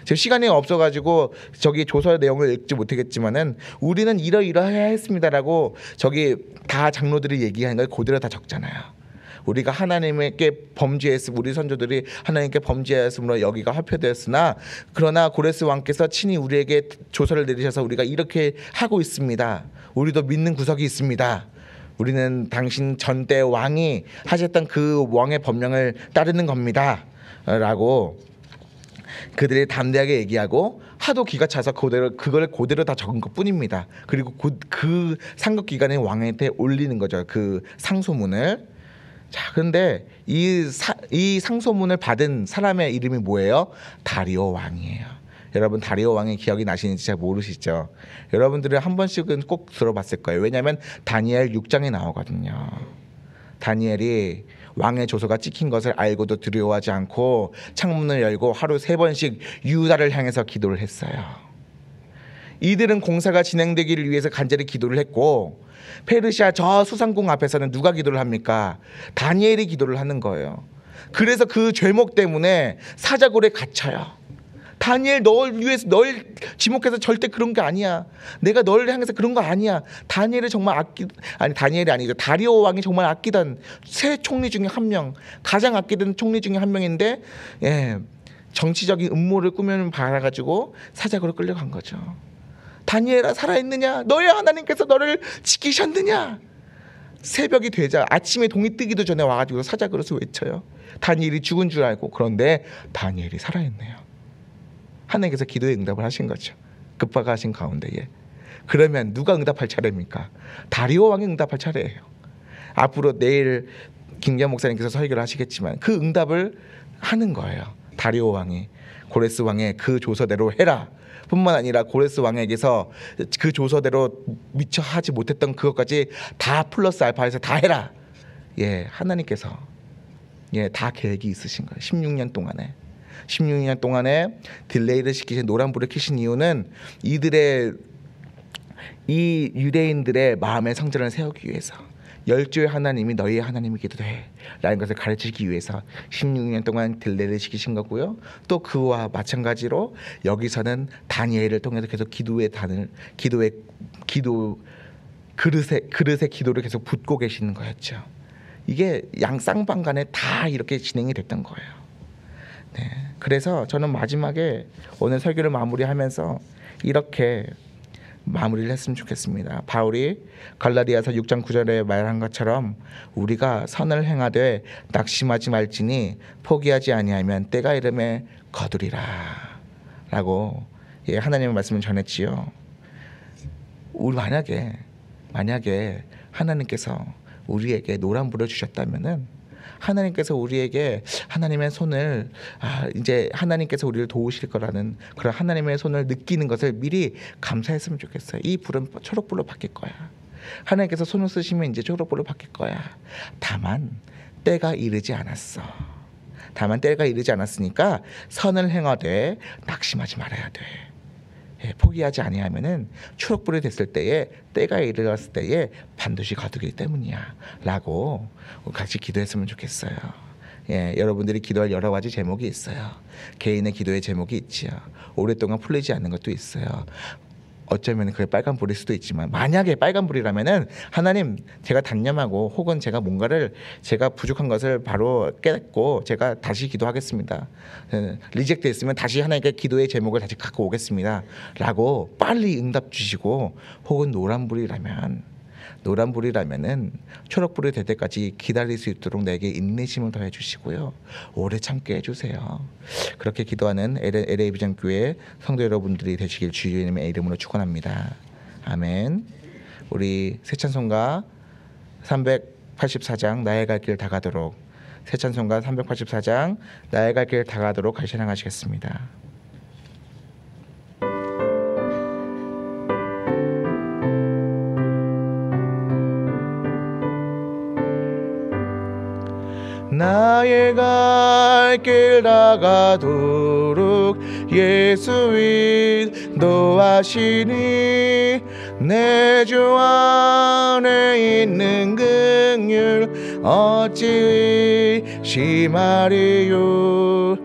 S1: 지금 시간이 없어가지고 저기 조서의 내용을 읽지 못하겠지만은 우리는 이러이러해야 했습니다라고 저기 다 장로들이 얘기하는 걸 그대로 다 적잖아요. 우리가 하나님께 범죄했으므로 우리 선조들이 하나님께 범죄했으므로 여기가 화폐되었으나 그러나 고레스 왕께서 친히 우리에게 조서를 내리셔서 우리가 이렇게 하고 있습니다. 우리도 믿는 구석이 있습니다. 우리는 당신 전대 왕이 하셨던 그 왕의 법령을 따르는 겁니다. 라고 그들이 담대하게 얘기하고 하도 기가 차서 그걸 그대로 다 적은 것뿐입니다. 그리고 그 상급 기관의 왕한테 올리는 거죠. 그 상소문을. 자, 근데 이 상소문을 받은 사람의 이름이 뭐예요? 다리오 왕이에요. 여러분 다리오 왕의 기억이 나시는지 잘 모르시죠? 여러분들은 한 번씩은 꼭 들어봤을 거예요. 왜냐하면 다니엘 6장에 나오거든요. 다니엘이 왕의 조서가 찍힌 것을 알고도 두려워하지 않고 창문을 열고 하루 3번씩 유다를 향해서 기도를 했어요. 이들은 공사가 진행되기를 위해서 간절히 기도를 했고 페르시아 저 수상궁 앞에서는 누가 기도를 합니까? 다니엘이 기도를 하는 거예요. 그래서 그 죄목 때문에 사자굴에 갇혀요. 다니엘 널 위해서 널 지목해서 절대 그런 게 아니야. 내가 널 향해서 그런 거 아니야. 다니엘이 정말 다니엘이 아니죠. 다리오 왕이 정말 아끼던 세 총리 중에 한 명, 가장 아끼던 총리 중에 한 명인데 정치적인 음모를 꾸며는 받아가지고 사자굴로 끌려간 거죠. 다니엘아 살아있느냐? 너의 하나님께서 너를 지키셨느냐? 새벽이 되자 아침에 동이 뜨기도 전에 와가지고 사자그릇을 외쳐요. 다니엘이 죽은 줄 알고. 그런데 다니엘이 살아있네요. 하나님께서 기도에 응답을 하신 거죠. 급박하신 하신 가운데에. 그러면 누가 응답할 차례입니까? 다리오 왕이 응답할 차례예요. 앞으로 내일 김기현 목사님께서 설교를 하시겠지만 그 응답을 하는 거예요. 다리오 왕이 고레스 왕의 그 조서대로 해라 뿐만 아니라 고레스 왕에게서 그 조서대로 미처 하지 못했던 그것까지 다 플러스 알파해서 다 해라. 예, 하나님께서 다 계획이 있으신 거예요. 16년 동안에 딜레이를 시키신, 노란불을 켜신 이유는 이 유대인들의 마음의 성전을 세우기 위해서, 열조의 하나님이 너희의 하나님이기도 해 라는 것을 가르치기 위해서 16년 동안 딜레이를 시키신 거고요. 또 그와 마찬가지로 여기서는 다니엘을 통해서 계속 그릇에 기도를 계속 붓고 계시는 거였죠. 이게 양 쌍방간에 다 이렇게 진행이 됐던 거예요. 네, 그래서 저는 마지막에 오늘 설교를 마무리하면서 이렇게 마무리를 했으면 좋겠습니다. 바울이 갈라디아서 6장 9절에 말한 것처럼 우리가 선을 행하되 낙심하지 말지니 포기하지 아니하면 때가 이름에 거두리라 라고 하나님의 말씀을 전했지요. 우리 만약에 하나님께서 우리에게 노란불을 주셨다면은 하나님께서 우리에게 하나님의 손을 이제 하나님께서 우리를 도우실 거라는 그런 하나님의 손을 느끼는 것을 미리 감사했으면 좋겠어요. 이 불은 초록불로 바뀔 거야. 하나님께서 손을 쓰시면 이제 초록불로 바뀔 거야. 다만 때가 이르지 않았어. 다만 때가 이르지 않았으니까 선을 행하되 낙심하지 말아야 돼. 포기하지 아니하면은 초록불이 됐을 때에 때가 이르렀을 때에 반드시 거두기 때문이야 라고 같이 기도했으면 좋겠어요. 여러분들이 기도할 여러 가지 제목이 있어요. 개인의 기도의 제목이 있지요. 오랫동안 풀리지 않는 것도 있어요. 어쩌면 그게 빨간불일 수도 있지만, 만약에 빨간불이라면은 하나님, 제가 단념하고 혹은 제가 부족한 것을 바로 깨닫고 제가 다시 기도하겠습니다. 리젝트 했으면 다시 하나님께 기도의 제목을 다시 갖고 오겠습니다 라고 빨리 응답 주시고, 혹은 노란불이라면은 초록불이 될 때까지 기다릴 수 있도록 내게 인내심을 더해 주시고요, 오래 참게 해주세요. 그렇게 기도하는 LA 비전교회 성도 여러분들이 되시길 주님의 이름으로 축원합니다. 아멘. 우리 새 찬송가 384장 나의 갈 길 다가도록, 새 찬송가 384장 나의 갈 길 다가도록 같이 찬양하시겠습니다. 나의 갈 길 다가도록 예수 인도하시니 내 주 안에 있는 긍휼 어찌 의심하리요.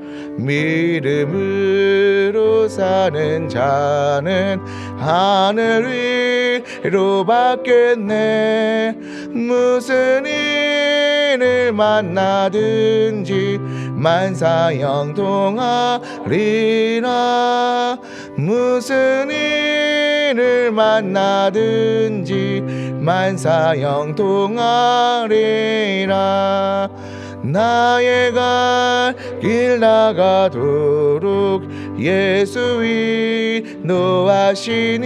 S1: 믿음으로 사는 자는 하늘 위로 받겠네. 무슨 일을 만나든지 만사형통하리라. 무슨 일을 만나든지 만사형통하리라. 나의 갈 길 나가도록 예수 인도하시니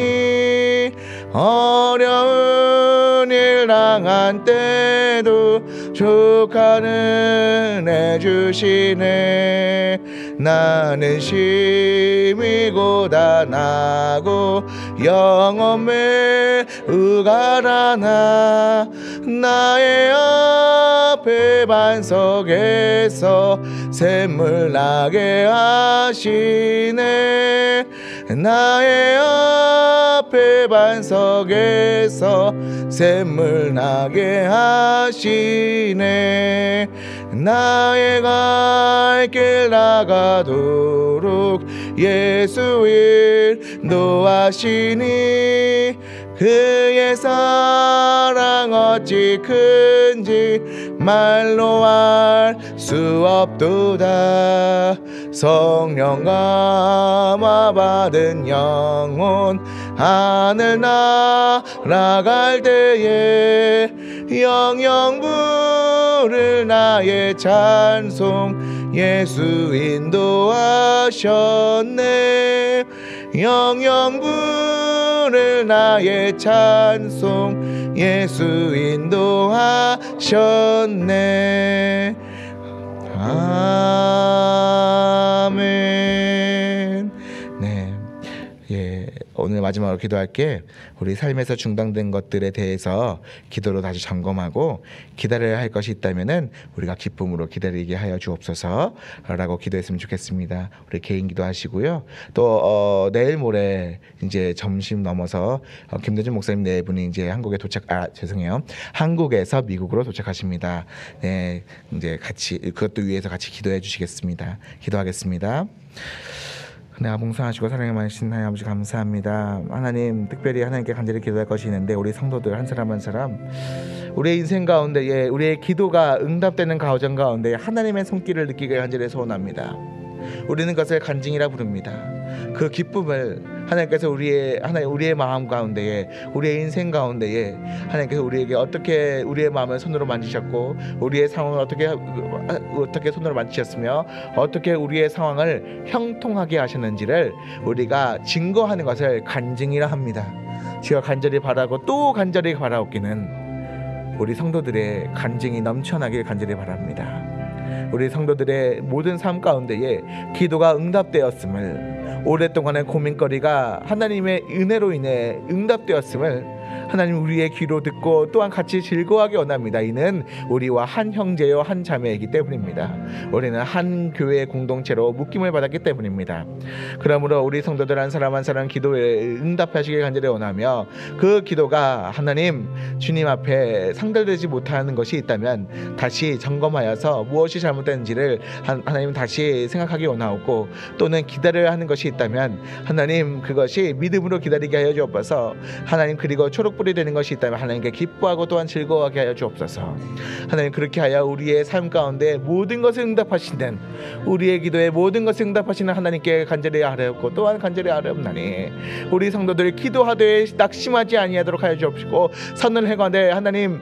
S1: 어려운 일 당한 때도 족하는 애 주시네. 나는 심히 고단하고 영험에 의가라나. 나의 앞에 반석에서 샘물 나게 하시네. 나의 앞에 반석에서 샘물 나게 하시네. 나의 갈 길 나가도록 예수 인도하시니 그의 사랑 어찌 큰지 말로 할 수 없도다. 성령 감화 받은 영혼 하늘 날아갈 때에 영영 부를 나의 찬송 예수 인도하셨네. 영영 부를 나의 찬송 예수 인도하셨네. 아멘. 네, 오늘 마지막으로 기도할게. 우리 삶에서 중단된 것들에 대해서 기도로 다시 점검하고 기다려야 할 것이 있다면은 우리가 기쁨으로 기다리게 하여 주옵소서라고 기도했으면 좋겠습니다. 우리 개인 기도하시고요. 또 내일 모레 이제 점심 넘어서 김대중 목사님 네 분이 이제 한국에 한국에서 미국으로 도착하십니다. 네, 이제 같이 그것도 위해서 같이 기도해 주시겠습니다. 기도하겠습니다. 네, 봉사하시고 사랑에 많으신 하나님 아버지 감사합니다. 하나님, 특별히 하나님께 간절히 기도할 것이 있는데 우리 성도들 한 사람 한 사람 우리의 인생 가운데에 우리의 기도가 응답되는 가정 가운데 하나님의 손길을 느끼게 간절히 소원합니다. 우리는 그것을 간증이라 부릅니다. 그 기쁨을 하나님께서 우리의 마음 가운데에 우리의 인생 가운데에 하나님께서 우리에게 어떻게 우리의 마음을 손으로 만지셨고 우리의 상황을 어떻게 손으로 만지셨으며 어떻게 우리의 상황을 형통하게 하셨는지를 우리가 증거하는 것을 간증이라 합니다. 주여 간절히 바라고 또 간절히 바라옵기는 우리 성도들의 간증이 넘쳐나길 간절히 바랍니다. 우리 성도들의 모든 삶 가운데에 기도가 응답되었음을, 오랫동안의 고민거리가 하나님의 은혜로 인해 응답되었음을 하나님 우리의 귀로 듣고 또한 같이 즐거워하기 원합니다. 이는 우리와 한 형제요 한 자매이기 때문입니다. 우리는 한 교회 공동체로 묶임을 받았기 때문입니다. 그러므로 우리 성도들 한 사람 한 사람 기도에 응답하시길 간절히 원하며 그 기도가 하나님 주님 앞에 상달되지 못하는 것이 있다면 다시 점검하여서 무엇이 잘못된지를 하나님 다시 생각하기 원하고, 또는 기다려야 하는 것이 있다면 하나님 그것이 믿음으로 기다리게 하여 주옵소서. 하나님 그리고 초록불이 되는 것이 있다면 하나님께 기뻐하고 또한 즐거워하게 하여 주옵소서. 하나님 그렇게 하여 우리의 삶 가운데 모든 것을 응답하시는, 우리의 기도에 모든 것을 응답하시는 하나님께 간절히 아뢰옵고 또한 간절히 아뢰옵나니 우리 성도들이 기도하되 낙심하지 아니하도록 하여 주옵시고, 선을 행하되 하나님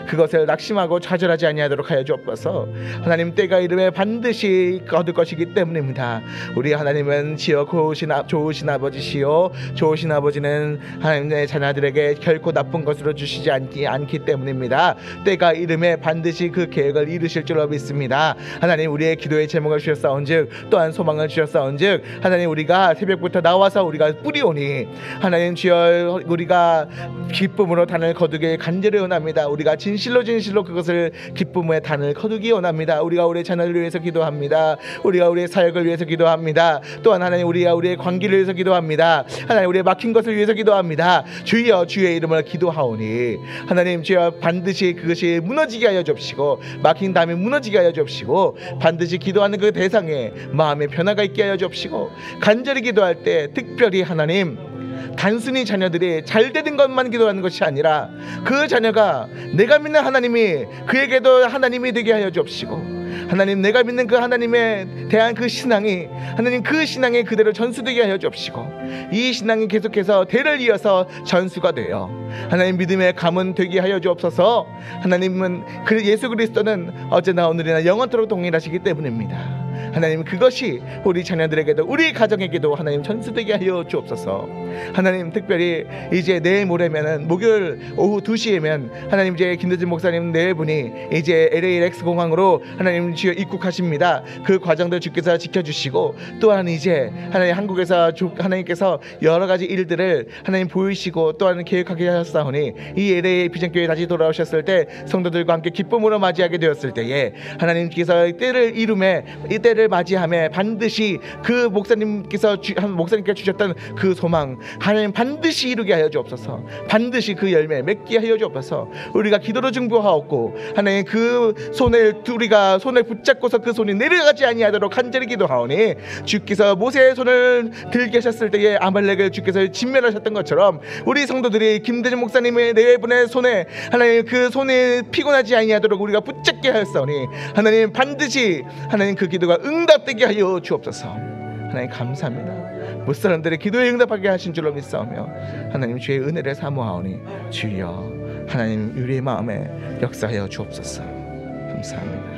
S1: 그것을 낙심하고 좌절하지 아니하도록 하여 주옵소서. 하나님 때가 이름에 반드시 거둘 것이기 때문입니다. 우리 하나님은 지어 좋으신 아버지시요 좋으신 아버지는 하나님의 자녀들에게 결코 나쁜 것으로 주시지 않기 때문입니다. 때가 이름에 반드시 그 계획을 이루실 줄로 믿습니다. 하나님 우리의 기도의 제목을 주셨사온즉 또한 소망을 주셨사온즉 하나님 우리가 새벽부터 나와서 우리가 뿌리오니 하나님 주여 우리가 기쁨으로 단을 거두길 간절히 원합니다. 우리가 진실로 그것을 기쁨의 단을 거두기 원합니다. 우리가 우리의 자녀를 위해서 기도합니다. 우리가 우리의 사역을 위해서 기도합니다. 또한 하나님 우리가 우리의 관계를 위해서 기도합니다. 하나님 우리의 막힌 것을 위해서 기도합니다. 주여 주의 이름을 기도하오니 하나님 주여 반드시 그것이 무너지게 하여 주옵시고, 막힌 담이 무너지게 하여 주옵시고, 반드시 기도하는 그 대상에 마음의 변화가 있게 하여 주옵시고, 간절히 기도할 때 특별히 하나님 단순히 자녀들이 잘 되는 것만 기도하는 것이 아니라 그 자녀가 내가 믿는 하나님이 그에게도 하나님이 되게 하여 주옵시고, 하나님 내가 믿는 그 하나님에 대한 그 신앙이 하나님 그 신앙에 그대로 전수되게 하여 주옵시고, 이 신앙이 계속해서 대를 이어서 전수가 되어 하나님 믿음의 가문 되게 하여 주옵소서. 하나님은 예수 그리스도는 어제나 오늘이나 영원토록 동일하시기 때문입니다. 하나님 그것이 우리 자녀들에게도 우리 가정에게도 하나님 전수되게 하여 주옵소서. 하나님 특별히 이제 내일 모레면은 목요일 오후 2시에면 하나님 이제 김대진 목사님 네 분이 이제 LAX 공항으로 하나님 주여 입국하십니다. 그 과정들 주께서 지켜주시고, 또한 이제 하나님 한국에서 하나님께서 여러 가지 일들을 하나님 보이시고 또한 계획하게 하셨사오니 이 LA 비전교회 다시 돌아오셨을 때 성도들과 함께 기쁨으로 맞이하게 되었을 때에 하나님께서 이 때를 주님을 맞이하며 반드시 그 목사님께서 주셨던 그 소망 하나님 반드시 이루게 하여 주옵소서. 반드시 그 열매 맺게 하여 주옵소서. 우리가 기도로 증거하옵고 하나님 그 우리가 손을 붙잡고서 그 손이 내려가지 아니하도록 간절히 기도하오니 주께서 모세의 손을 들게 하셨을 때에 아말렉을 주께서 진멸하셨던 것처럼 우리 성도들이 김대중 목사님의 네 분의 손에 하나님 그 손에 피곤하지 아니하도록 우리가 붙잡게 하였사오니 하나님 반드시 하나님 그 기도가 응답되게 하여 주옵소서. 하나님 감사합니다. 무사람들의 기도에 응답하게 하신 줄로 믿사오며 하나님 주의 은혜를 사모하오니 주여 하나님 우리의 마음에 역사하여 주옵소서. 감사합니다.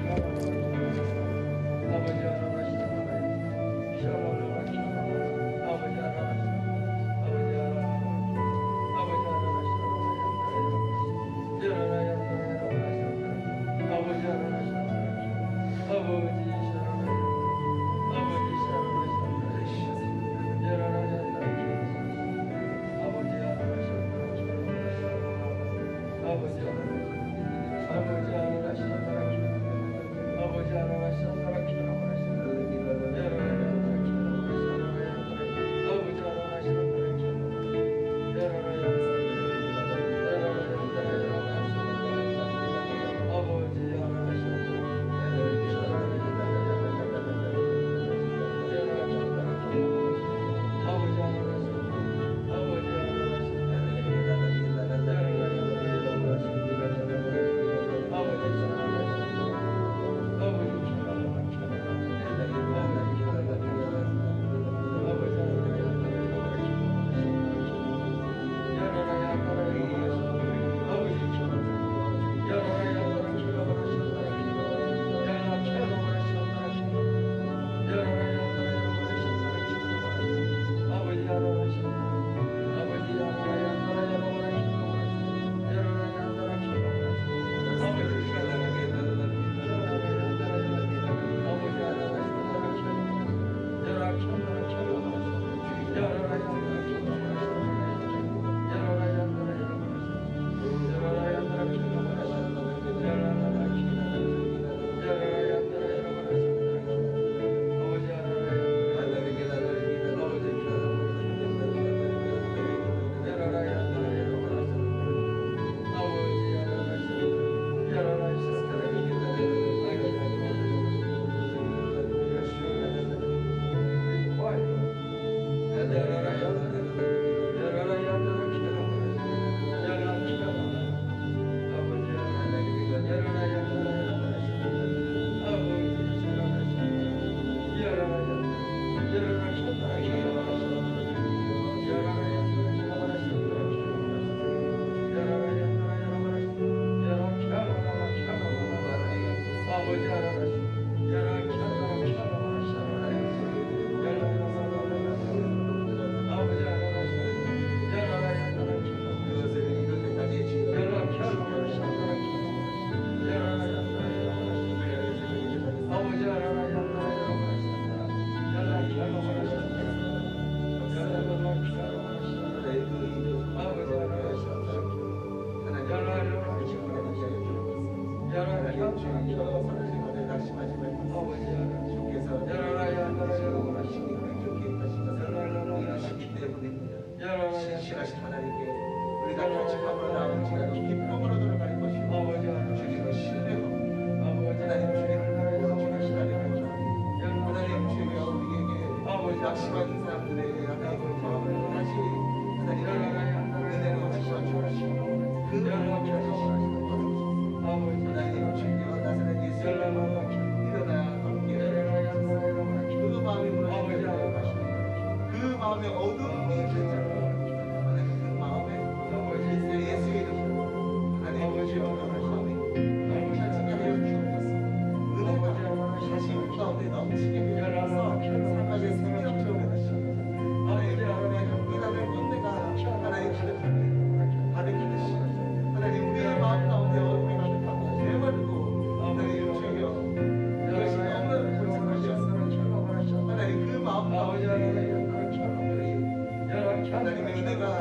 S2: 하나님의 은혜가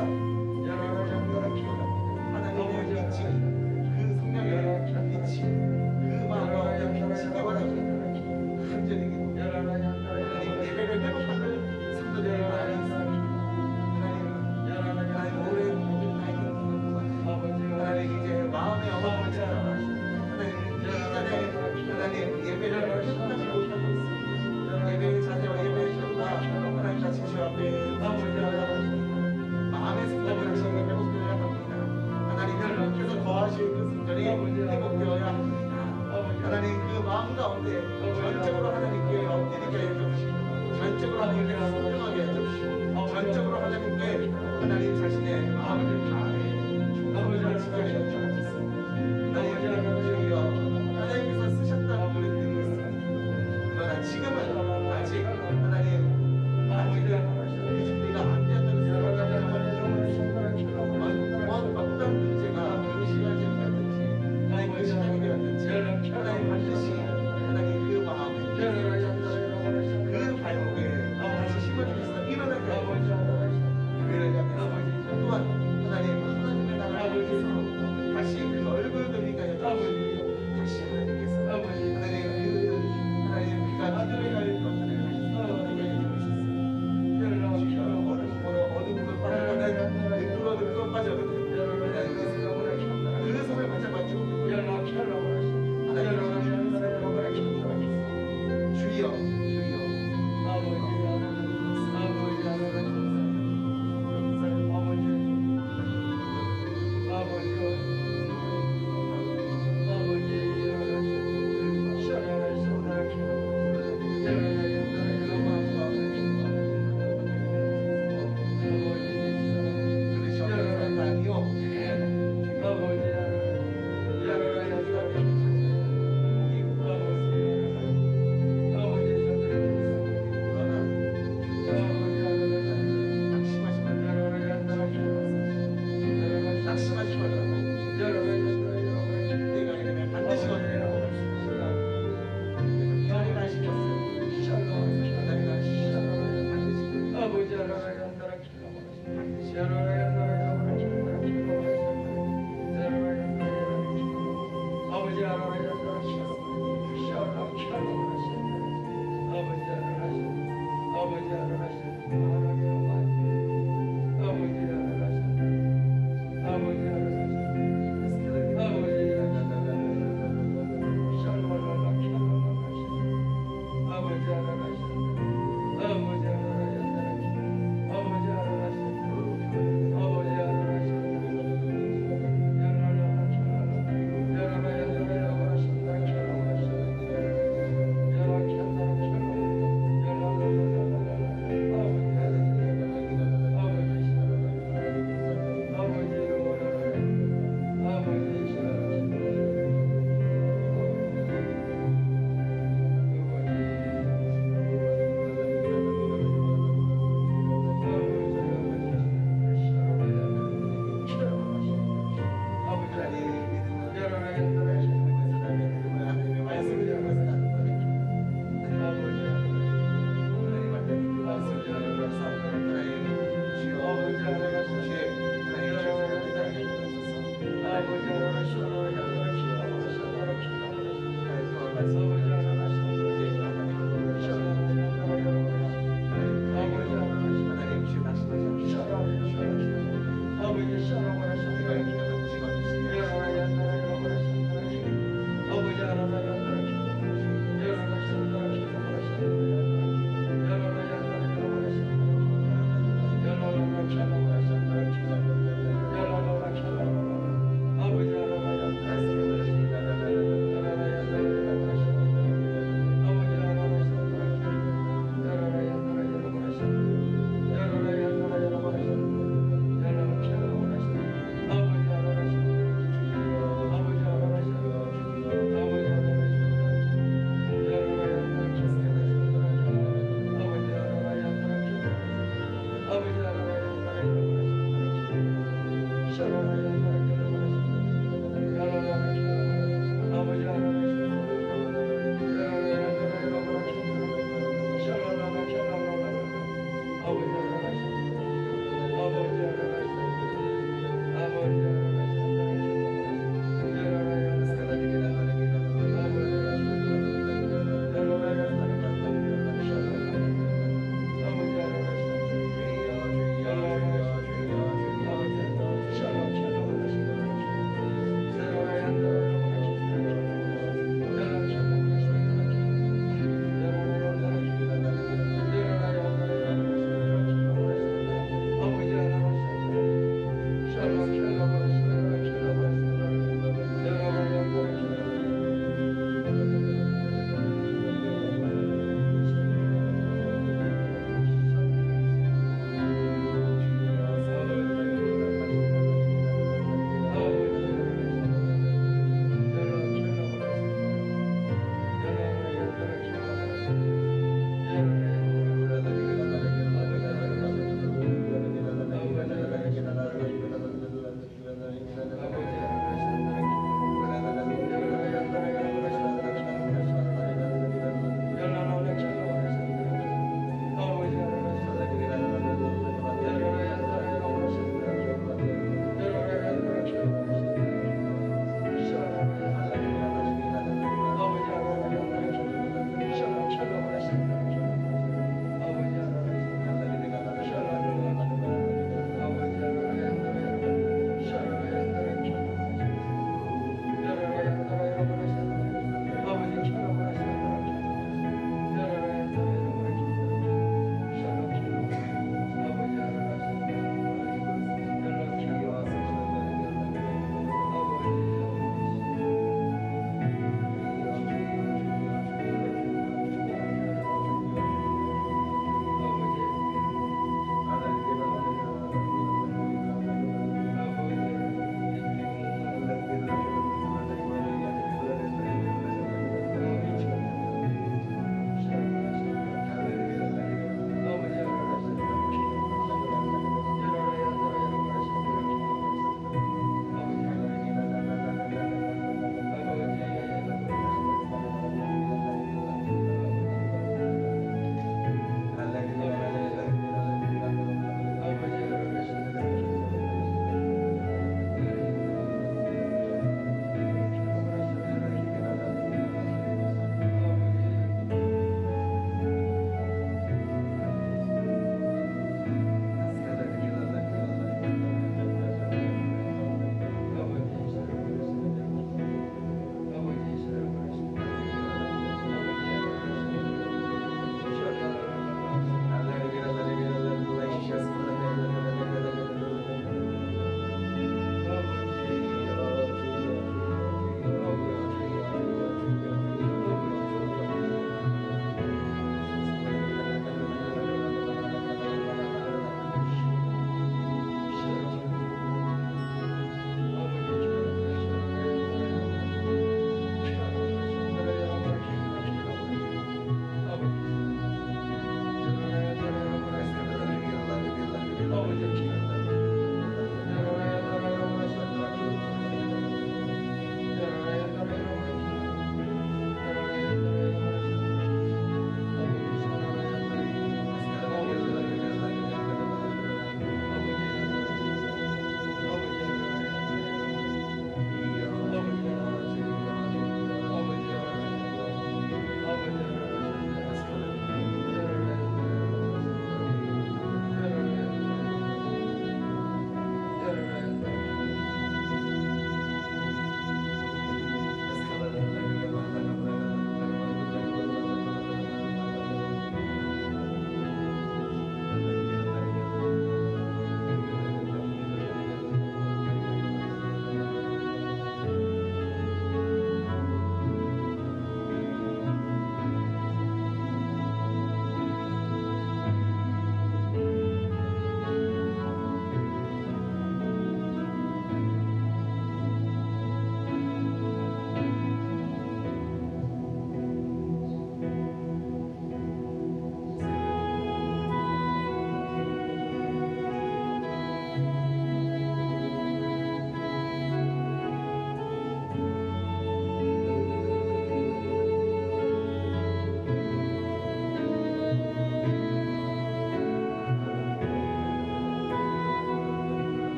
S2: 하나님의 믿지